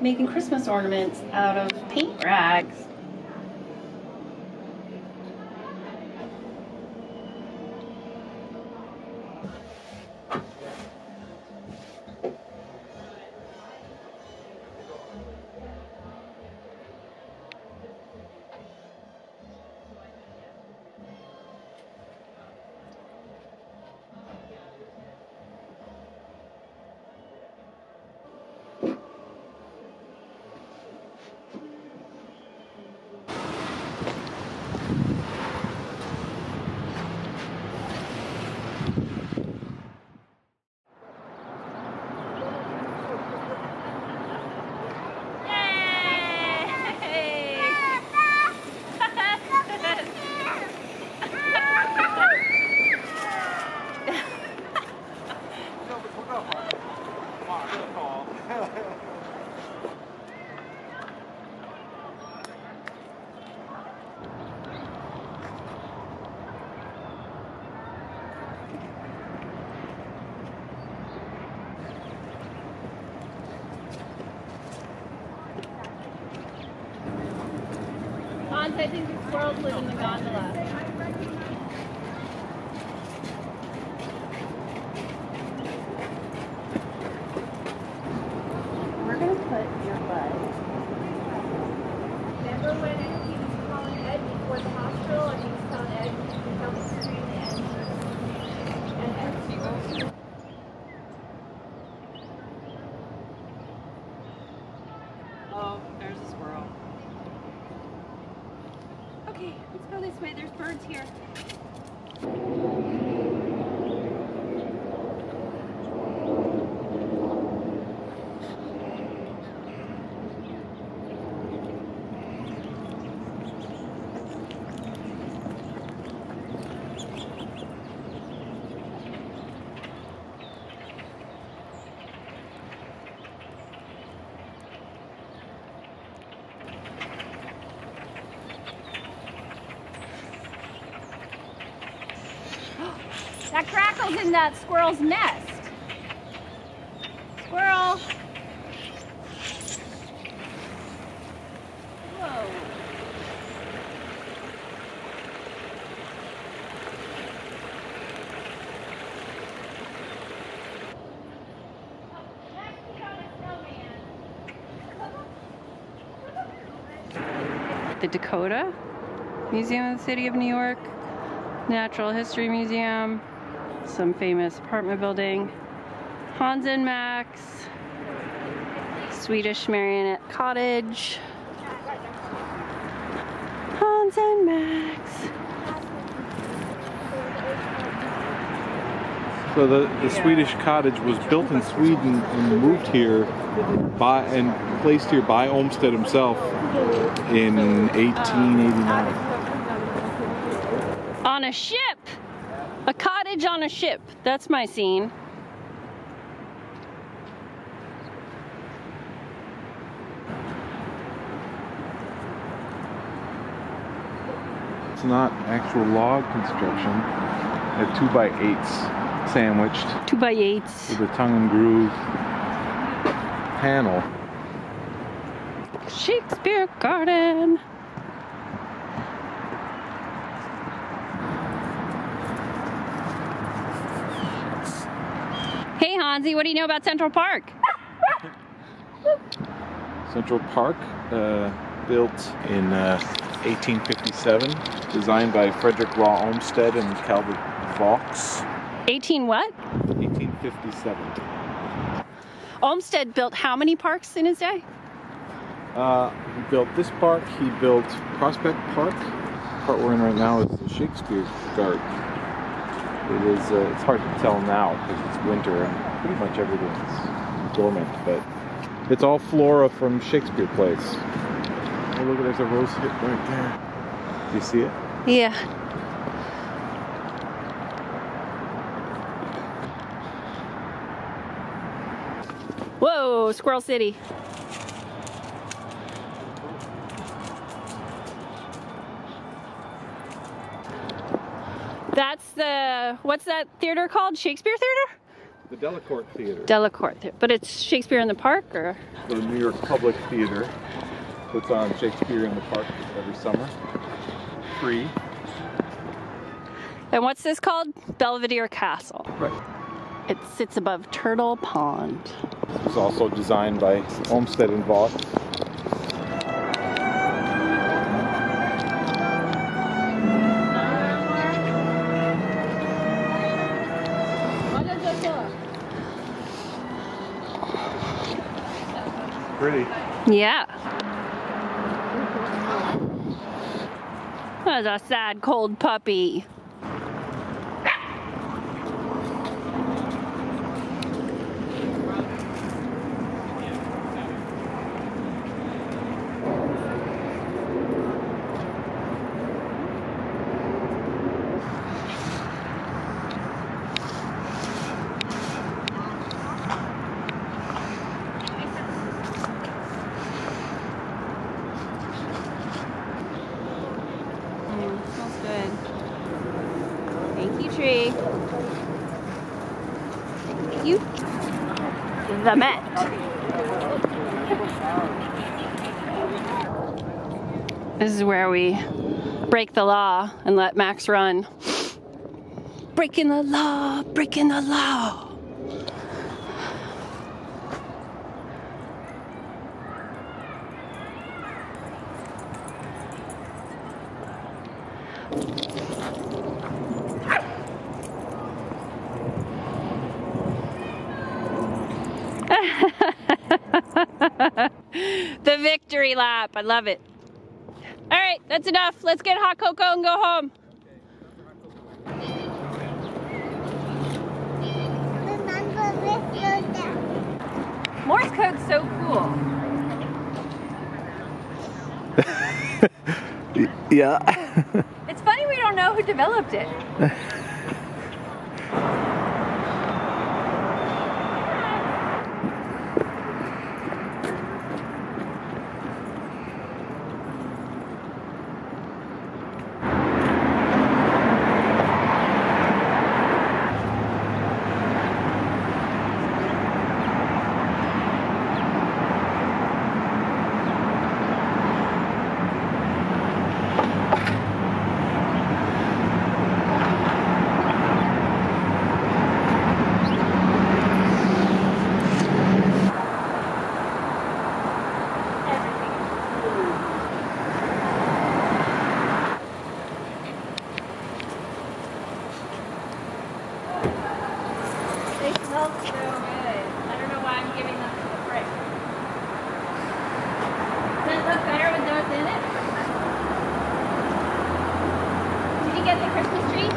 making Christmas ornaments out of paint rags. I think the squirrels live in the gondola. We're going to put your butt. Remember when he was calling Ed before the hospital and he was telling Ed to come scream and Ed. Oh, there's a squirrel. Okay, let's go this way. There's birds here. That crackle's in that squirrel's nest. Squirrel. Whoa. The Dakota Museum of the City of New York, Natural History Museum, some famous apartment building, Hans and Max, Swedish Marionette Cottage, Hans and Max. So the Swedish cottage was built in Sweden and moved here and placed here by Olmsted himself in 1889. On a ship! A cottage on a ship. That's my scene. It's not actual log construction. They're 2x8s sandwiched 2x8s. with a tongue and groove panel. Shakespeare Garden. Hey Hansi, what do you know about Central Park? Central Park, built in 1857, designed by Frederick Law Olmsted and Calvert Vaux. 18 what? 1857. Olmsted built how many parks in his day? He built this park. He built Prospect Park. The part we're in right now is the Shakespeare Garden. It is. It's hard to tell now because it's winter and pretty much everything's dormant. But it's all flora from Shakespeare plays. Oh, look, there's a rose hip right there. Do you see it? Yeah. Whoa, Squirrel City. That's the, what's that theater called? Shakespeare Theater? The Delacorte Theater. Delacorte. But it's Shakespeare in the Park, or? The New York Public Theater puts on Shakespeare in the Park every summer. Free. And what's this called? Belvedere Castle. Right. It sits above Turtle Pond. It was also designed by Olmsted and Voss. Pretty. Yeah. That's a sad, cold puppy. Smells good. Thank you, tree. Thank you. The Met. This is where we break the law and let Max run. Breaking the law, breaking the law. The victory lap. I love it. All right, that's enough. Let's get hot cocoa and go home. Morse code's so cool. Yeah. It's funny we don't know who developed it. They smell so good. I don't know why I'm giving them to the fridge. Does it look better with those in it? Did you get the Christmas tree?